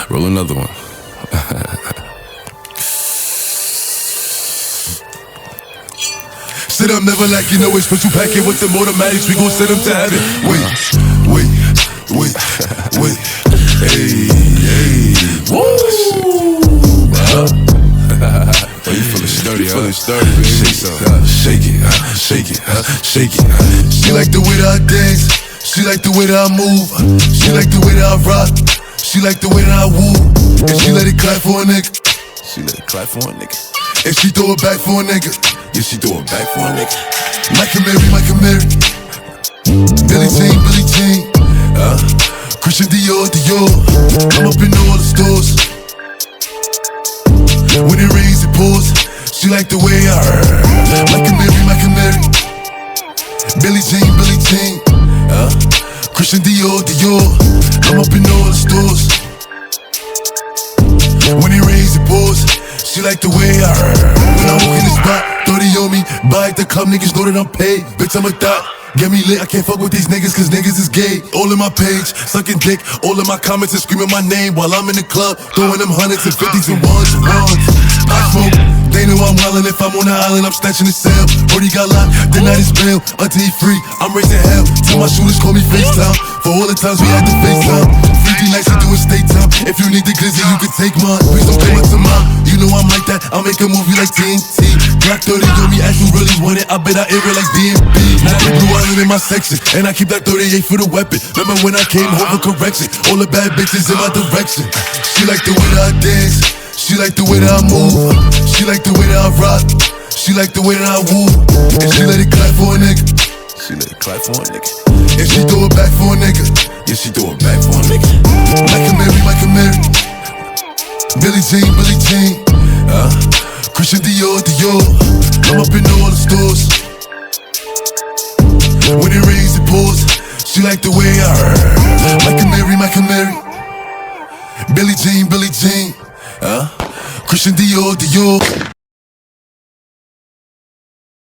Roll another one. Sit up, never like you know it's special packet with them automatics. We gon' send them to heaven. Wait. Hey. Woo! Oh, you feeling sturdy, huh? Baby. Shake it. She like the way that I dance. She like the way that I move. She like the way that I rock. She like the way that I woo. And she let it clap for a nigga. And she throw it back for a nigga. Yeah, she throw it back for a nigga. Michael Mary. Billie Jean. Christian Dior. I'm up in all the stores. When it rains, it pours. She like the way I heard. Michael Mary. Billie Jean. Christian Dior. I'm up in all the stores. When it rains, it pours. She like the way I heard. When I walk in the spot, 30 on me. Buy at the club, niggas know that I'm paid. Bitch, I'm a thot. Get me lit, I can't fuck with these niggas cause niggas is gay. All in my page, sucking dick. All in my comments and screaming my name while I'm in the club, throwing them hundreds and fifties and ones. I smoke, they know I'm wildin'. If I'm on the island, I'm snatching the cell. Brody got locked, then night is bail. Until he free, I'm raising hell. Till my shooters call me FaceTime. For all the times we had to FaceTime. Freaky nights, we doing state time. If you need the glizzy, you can take mine. Please don't come up to mine. You know I'm like that, I'll make a movie like TNT. Black 30 on me, as you really want it. I bet I air it like DMB. Now they blue island in my section, and I keep that 38 for the weapon. Remember when I came home for correction? All the bad bitches in my direction. She like the way that I dance. She like the way that I move. She like the way that I rock. She like the way that I woo. And she let it clap for a nigga. And she throw it back for a nigga. Yeah, she throw it back for a nigga. Michael Mary. Billie Jean. Christian Dior. I'm up in all the stores. When it rains, it pours. She like the way I heard. Michael Mary. Billie Jean. Christian Dior.